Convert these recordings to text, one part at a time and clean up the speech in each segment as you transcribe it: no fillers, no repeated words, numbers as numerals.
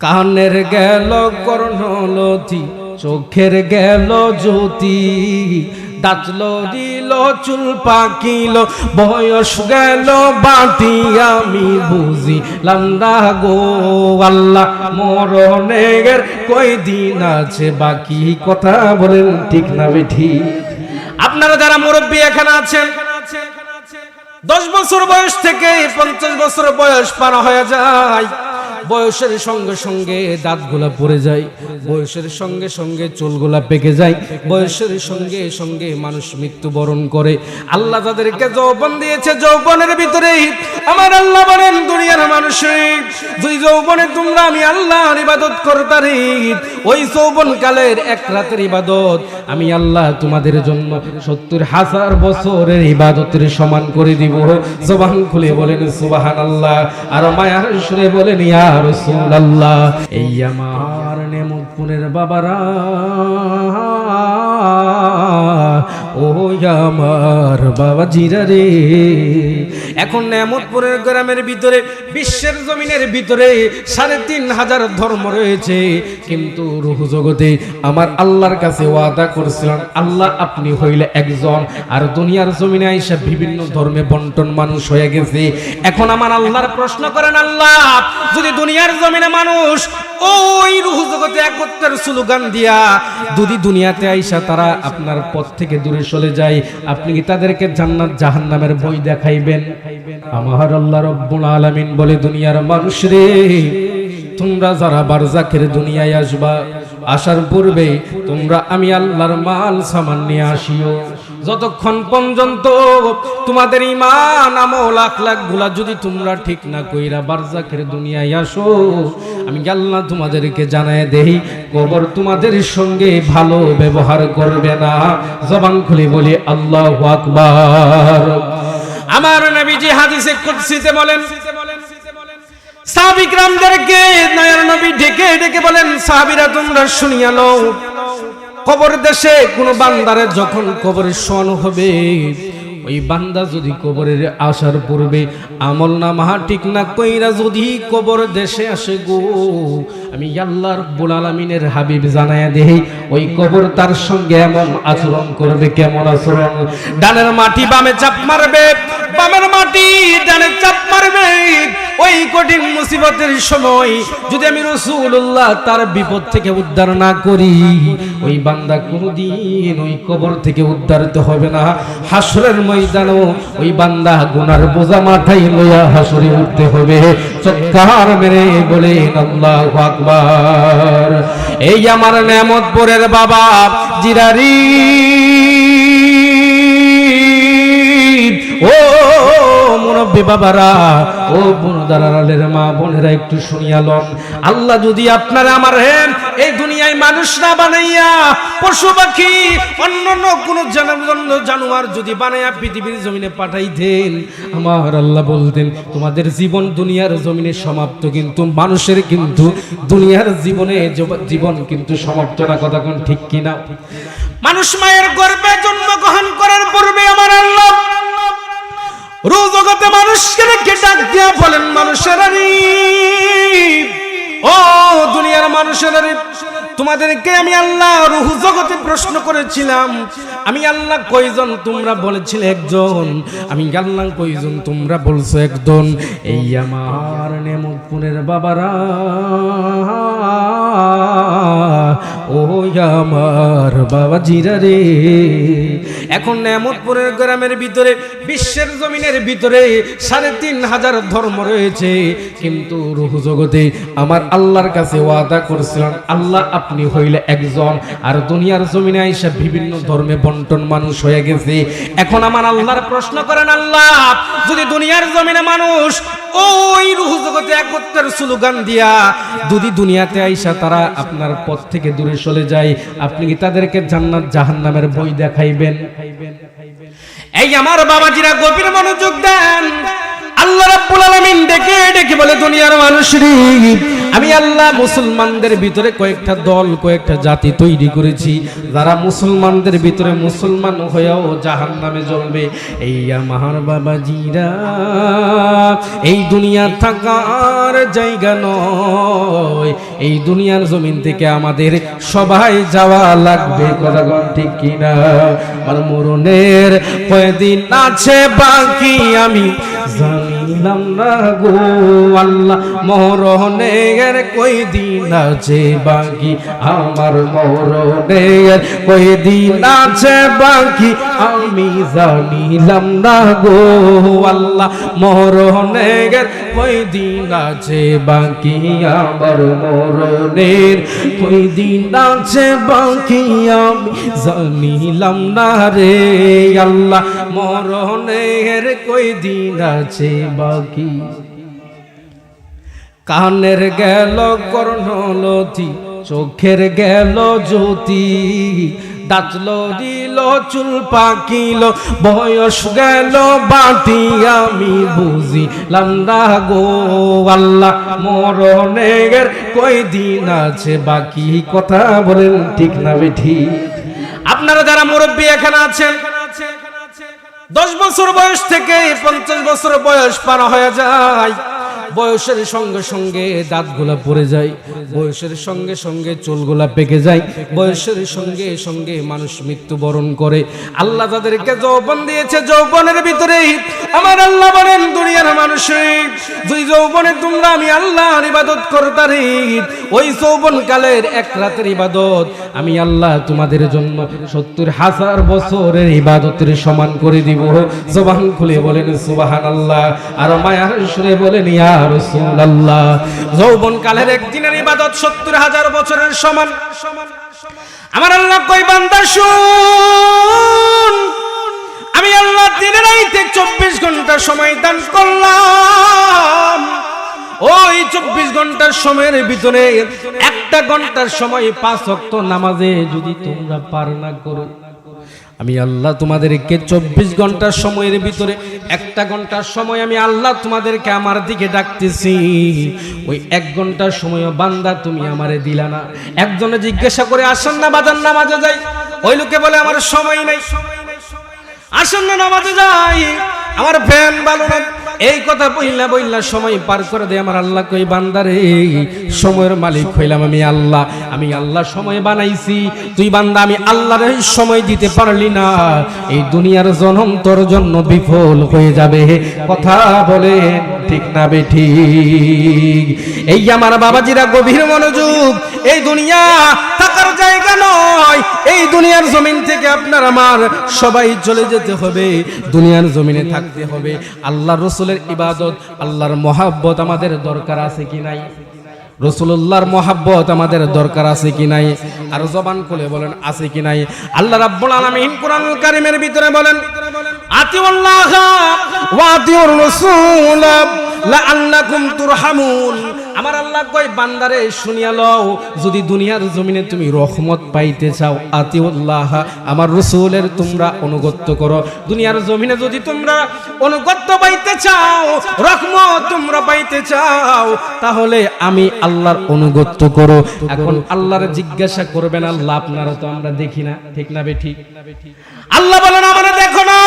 কানের গেল কর্ণলতি, চোখের গেল জ্যোতি, দাঁতল দিল চুল পাকিল, বয়স গেল বাটি, আমি বুঝিলাম না গো আল্লাহ মরণের কয়দিন আছে বাকি। কথা বলেন ঠিক না বেঠি? আপনারা যারা মুরব্বী এখানে আছেন, 10 বছর বয়স থেকে 50 বছর বয়স পার হয়ে যায়, বয়সের সঙ্গে সঙ্গে দাঁতগুলা পড়ে যায়, বয়সের সঙ্গে সঙ্গে চুলগুলা পেকে যায়, বয়সের সঙ্গে সঙ্গে মানুষ মৃত্যুবরণ করে। আল্লাহ তাদেরকে যৌবন দিয়েছে, যৌবনের ভিতরে আমার আল্লাহ বলেন দুনিয়ার মানুষের দুই যৌবনে তোমরা আমি আল্লাহর ইবাদত করতারি, ওই যৌবন কালের এক রাতের ইবাদত আমি আল্লাহ তোমাদের জন্য 70,000 বছরের ইবাদতের সমান করে দিব। জবান খুলে বলেন সুবহানাল্লাহ, আর মায়ার সুরে বলেন ইয়া রাসূলুল্লাহ। এই আমার নেমতপুরের বাবারা, ও আমার বাবাজিরা রে, এখন নেমতপুরের গ্রামের ভিতরে বিশ্বের জমিনের ভিতরে 3,500 ধর্ম রয়েছে, কিন্তু রূহ জগতে আমার আল্লাহর কাছে ওয়াদা করেছিলেন আল্লাহ আপনি হইলে একজন, আর দুনিয়ার জমিনে আইসা বিভিন্ন ধর্মে বন্টন মানুষ হয়ে গেছে। এখন আমার আল্লাহর প্রশ্ন করেন, আল্লাহ যদি দুনিয়ার জমিনে মানুষ ওই রূহ জগতে একত্রের স্লোগান দিয়া যদি দুনিয়াতে আইসা তারা আপনার পথ থেকে দূরে চলে যায়, আপনি কি তাদেরকে জান্নাত জাহান্নামের বই দেখাইবেন? আমার আল্লাহ রব্বুল আলামিন বলে, দুনিয়ার মানুষ রে, তোমরা যারা বারজাখের দুনিয়ায় আসবা, আসার পূর্বে তোমরা আমি আল্লাহর মাল সামান নিয়ে আসিও। যতক্ষণ পর্যন্ত তোমাদের ঈমান আমল আখলাক গুলা যদি তোমরা ঠিক না কইরা বারজাখের দুনিয়ায় আসো, আমি আল্লাহ তোমাদেরকে জানায় দেই কবর তোমাদের সঙ্গে ভালো ব্যবহার করবে না। জবান খুলে বলি আল্লাহু আকবার। আমার নবীজি হাদিসে কুদসিতে বলেন, সাহাবী কিরামদেরকে নয়ের নবী ডেকে ডেকে বলেন, সাহাবীরা তোমরা শুনিয়া লও, কবর দেশে কোন বান্দারে যখন কবরে শোয়ানো হবে, ওই বান্দা যদি কবরের আসার পূর্বে আমল নামা ঠিক না কইরা যদি কবর দেশে আসে গো, আমি আল্লাহ রাব্বুল আলামিনের হাবিব জানায়া দেই ওই কবর তার সঙ্গে এমন আচরণ করবে। কেমন আচরণ? ডানের মাটি বামে চাপ মারবে, বামের মাটি ডানে চাপ মারবে। ওই কঠিন মুসিবতের সময় যদি আমি রাসূলুল্লাহ তার বিপদ থেকে উদ্ধার না করি, ওই বান্দা কোনদিন ওই কবর থেকে উদ্ধারিত হবে না। হাসরের ময়দানেও ওই বান্দা গুনার বোঝা মাথায় লইয়া হাসরে উঠতে হবে। চিৎকার মেরে বলেন আল্লাহু আকবার। এই আমার নেমতপুরের বাবা জিরারি, ও মুরব্বী বাবারা, ও বোনদারালের মা বোনেরা, একটু শুনিয়ালন, আল্লাহ যদি আপনারা আমার এই দুনিয়ায় মানুষ না বানাইয়া পশু পাখি অন্যান্য কোন জানোয়ার যদি বানাইয়া পৃথিবীর জমিনে পাঠাইতেন, আমার আল্লাহ বলতেন তোমাদের জীবন দুনিয়ার জমিনে সমাপ্ত, কিন্তু মানুষের কিন্তু দুনিয়ার জীবনে জীবন কিন্তু সমাপ্ত না। কথা কোন ঠিক কিনা? মানুষ মায়ের গর্ভে জন্মগ্রহণ করার পূর্বে আমার আল্লাহ রূহ জগতে মানুষকে রেখে ডাক দিয়া বলেন, মানুষেরা ও দুনিয়ার মানুষেরা, তোমাদেরকে আমি আল্লাহ রূহ জগতে প্রশ্ন করেছিলাম, আমি আল্লাহ কয়জন? তোমরা বলেছিলে একজন। আমি আল্লাহ কয়জন? তোমরা বলছো একজন। এই আমার নেমতপুরের বাবারা, ও আমার বাবাজিরা রে, এখন নেমতপুরের গ্রামের ভিতরে বিশ্বের জমিনের ভিতরে 3,500 ধর্ম রয়েছে, কিন্তু রূহ জগতে আমার আল্লাহর কাছে ওয়াদা করেছিলেন আল্লাহ আপনি হইলে একজন, আর দুনিয়ার জমিনে আইসা বিভিন্ন ধর্মে বন্টন মানুষ হয়ে গেছে। এখন আমার আল্লাহর প্রশ্ন করেন, আল্লাহ যদি দুনিয়ার জমিনে মানুষ ওই রূহ জগতে একত্রের স্লোগান দিয়া যদি দুনিয়াতে আইসা তারা আপনার পথ থেকে দূরে চলে যায়, আপনি কি তাদেরকে জান্নাত জাহান্নামের বই দেখাইবেন? এই আমার বাবাজিরা গভীর মনোযোগ দেন। আল্লাহ রাব্বুল আলামিন ডেকে ডেকে বলে, দুনিয়ার মানুষরে আমি আল্লাহ মুসলমানদের ভিতরে কয়েকটা দল কয়েকটা জাতি তৈরি করেছি যারা মুসলমানদের ভিতরে মুসলমান হয়েও জাহান্নামে জ্বলবে। এই আমার বাবাজিরা, এই দুনিয়া থাকার জায়গা নয়, এই দুনিয়ার জমিন থেকে আমাদের সবাই যাওয়া লাগবে। কথা বল ঠিক কিনা? আর মরণের কয়দিন আছে বাকি আমি জানিলাম না গো আল্লাহ, মরণের কয়দিন আছে বাকি আমার, মরণের কয়দিন আছে বাকি আমি জানিলাম না গো আল্লাহ, মরণের কয়দিন আছে বাকি আমার, মরণের কয়দিন আছে বাকি আমি জানিলাম না রে আল্লাহ, মরণের কয়দিন আছে বাকি। কানের গেল কর্ণলতি, চোখের গেল জ্যোতি, দাঁতল দিল চুল পাকিল, বয়স গেল বাটি আমি বুঝিলাম না গো আল্লাহ, মরণের কয়দিন আছে বাকি। কথা বলেন ঠিক না বেঠি? আপনারা যারা মুরব্বী এখানে আছেন, 10 বছর বয়স থেকে 50 বছর বয়স পার হয়ে যায়, বয়সের সঙ্গে সঙ্গে দাঁতগুলা পড়ে যায়, বয়সের সঙ্গে সঙ্গে চুলগুলা পেকে যায়, বয়সের সঙ্গে সঙ্গে মানুষ মৃত্যুবরণ করে। আল্লাহ তাদেরকে যৌবন দিয়েছে, যৌবনের ভিতরে আমার আল্লাহ বলেন দুনিয়ার মানুষের দুই যৌবনে তোমরা আমি আল্লাহর ইবাদত করতারি, ওই যৌবন কালের এক রাতের ইবাদত আমি আল্লাহ তোমাদের জন্য 70,000 বছরের ইবাদতের সমান করে দিব। জবান খুলে বলেন সুবহানাল্লাহ, আর মায়ার সুরে বলেন ইয়া রাসূলুল্লাহ। যৌবন কালের একদিনের ইবাদত 70,000 বছরের সমান। আমার আল্লাহ কই বান্দা শুন, আমি আল্লাহ দিনের রাইতে 24 ঘন্টা সময় দান করলাম, ওই 24 ঘন্টার সময়ের ভিতরে একটা ঘন্টার সময় 5 ওয়াক্ত নামাজে যদি তোমরা পার না করো, আমি আল্লাহ তোমাদেরকে 24 ঘন্টার সময়ের ভিতরে একটা ঘন্টার সময় আমি আল্লাহ তোমাদেরকে আমার দিকে ডাকতেছি, ওই 1 ঘন্টার সময় বান্দা তুমি আমারে দিলা না। একজনে জিজ্ঞাসা করে আসেন না বাজার নামাজে যাই, ওই লোকে বলে আমার সময় নাই। আসেন না নামাজে যাই, আমার ফ্যান ভালো না, এই কথা বইলা বইলা সময় পার করে দেয়। আমার আল্লাহ কই বান্দারে, সময়ের মালিক হইলাম আমি আল্লাহ, আমি আল্লাহ সময় বানাইছি, তুই বান্দা আমি আল্লাহর সময় দিতে পারলি না, এই দুনিয়ার জনম তোর জন্য বিফল হয়ে যাবে। কথা বলে ঠিক না বেঠিক? এই আমার বাবাজিরা গভীর মনোযোগ, এই দুনিয়া থাকার জায়গা নয়, এই দুনিয়ার জমিন থেকে আপনার আমার সবাই চলে যেতে হবে, দুনিয়ার জমিনে থাকতে হবে। আল্লাহর রাসূলের ইবাদত, আল্লাহর মহাব্বত আমাদের দরকার আছে কি নাই? রাসূলুল্লাহর মহাব্বত আমাদের দরকার আছে কি নাই? আর জবান খুলে বলেন আছে কি নাই? আল্লাহ রাব্বুল আলামিন কোরআনুল কারীমের ভিতরে বলেন আতিউল্লাহ ওয়া আতিউর রাসূল লাআল্লাকুম তুরহামুন। আমার আল্লাহ কয় বান্দারে শুনিয়া লও, যদি দুনিয়ার জমিনে তুমি রহমত পাইতে চাও, আতিউল্লাহ আমার রাসূলের তোমরা অনুগত্য করো। দুনিয়ার জমিনে যদি তোমরা অনুগত্য পাইতে চাও, রহমত তোমরা পাইতে চাও, তাহলে আমি আল্লাহর অনুগত্য করো। এখন আল্লাহর জিজ্ঞাসা করবেন আল্লাহ আপনারা তো আমরা দেখি না, ঠিক না বেঠিক? আল্লাহ বলেন আমারে দেখো না,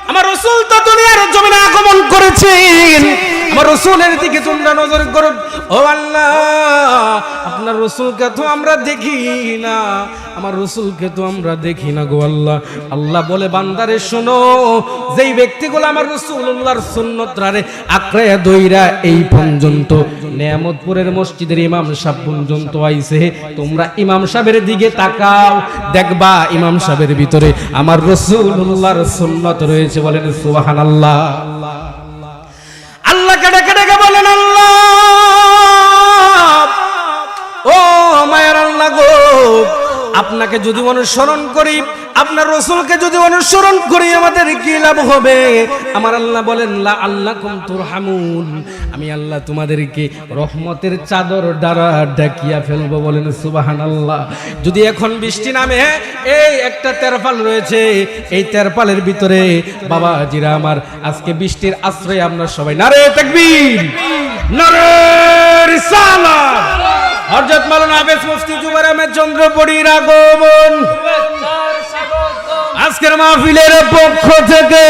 আমার রাসূল তো দুনিয়ার জমিনে আগমন করেছেন, আমার রাসূলের দিকে তোমরা নজর করো। ও আল্লাহ আপনার রাসূলকে তো আমরা দেখি না, আমার রাসূলকে তো আমরা দেখি না গো আল্লাহ। আল্লাহ বলে বান্দারে শোনো, যেই ব্যক্তিগুলো আমার রাসূলুল্লাহর সুন্নতরে আঁকড়ায়া দইরা এই পর্যন্ত নেয়ামতপুরের মসজিদের ইমাম সাহেব পর্যন্ত আইছে, তোমরা ইমাম সাহেবের দিকে তাকাও, দেখবা ইমাম সাহেবের ভিতরে আমার রাসূলুল্লাহর সুন্নত রয়েছে। বলেন সুবহানাল্লাহ। আল্লাহকে ডেকে ডেকে বলেন আল্লাহ, ও মায়ের আল্লাহ গো, আপনাকে যদি অনুসরণ করি, আপনার রাসূলকে যদি অনুসরণ করি আমাদের কি লাভ হবে? আমার আল্লাহ বলেন লা আল্লাকুম তুরহামুন, আমি আল্লাহ তোমাদেরকে রহমতের চাদর দ্বারা ঢাকিয়া ফেলবো। বলেন সুবহানাল্লাহ। যদি এখন বৃষ্টি নামে, এই একটা তেরপাল রয়েছে, এই তেরপালের ভিতরে বাবাজিরা আমার আজকে বৃষ্টির আশ্রয় আমরা সবাই নারে তাকবীর, নারে রিসালাত হযরত মাওলানা হাফেজ মুফতি জুবায়ের আহমেদ চন্দ্রপুরীর আগমন আজকের মাহফিলের পক্ষ থেকে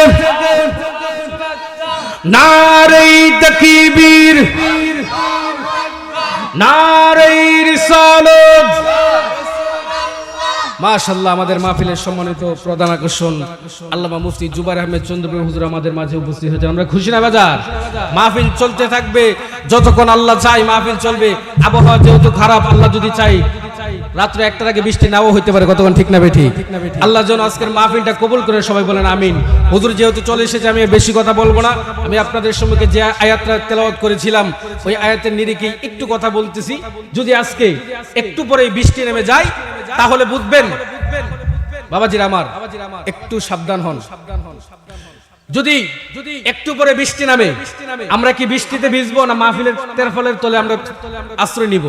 নারে তাকবীর নারে রিসালাত। মাশাআল্লাহ, আমাদের মাহফিলের সম্মানিত প্রধান আকর্ষণ আল্লামা মুফতি জুবায়ের আহমেদ চন্দ্রপুরী হুজুর আমাদের মাঝে উপস্থিত হয়েছে। আমরা খুশি না বাজার? মাহফিল চলতে থাকবে যতক্ষণ আল্লাহ চাই, মাহফিল চলবে। আবহাওয়া যেহেতু খারাপ, আল্লাহ যদি চাই রাত্রে 1টার আগে বৃষ্টি নাও হইতে পারে, কতক্ষণ ঠিক না বেঠি? আল্লাহ যেন আজকের মাহফিলটা কবুল করে, সবাই বলেন আমিন। হুজুর যেহেতু চলে এসেছে, আমি বেশি কথা বলবো না। আমি আপনাদের সম্মুখে যে আয়াতটা তেলাওয়াত করেছিলাম ওই আয়াতের নিরিখে একটু কথা বলতেছি। যদি আজকে একটু পরে বৃষ্টি নেমে যায় তাহলে বুঝবেন বাবাজিরা আমার, একটু সাবধান হন। যদি একটু পরে বৃষ্টি নামে আমরা কি বৃষ্টিতে ভিজবো না মাহফিলের তেরফলের তলে আমরা আশ্রয় নিব?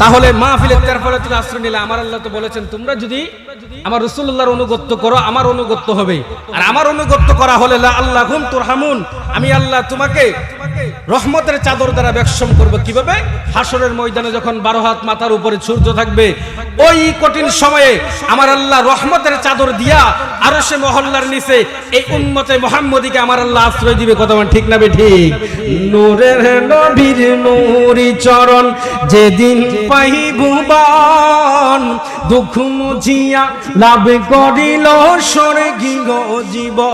তাহলে মাহফিলের তেরফলের তলে আশ্রয় নিলে আমার আল্লাহ তো বলেছেন তোমরা যদি আমার রাসূলুল্লাহর অনুগত্য করো আমার অনুগত্য হবে। আর আমার অনুগত্য করা হলে লা আল্লাহুম তুরহামুন, আমি আল্লাহ তোমাকে রহমতের চাদর দ্বারা বেষ্টন করব। কিভাবে? হাসরের ময়দানে যখন 12 হাত মাথার উপরে সূর্য থাকবে, ওই কঠিন সময়ে আমার আল্লাহ রহমতের চাদর দিয়া আরশে মহল্লার নিচে এই উম্মতে মুহাম্মদীকে আমার আল্লাহ আশ্রয় দিবে। কথা বলেন ঠিক না ঠিক? নূরের নবীর নূরি চরণ যেদিন পাইবুবান, দুঃখ মুছিয়া লাভ করিল স্বর্গীয় জীবন।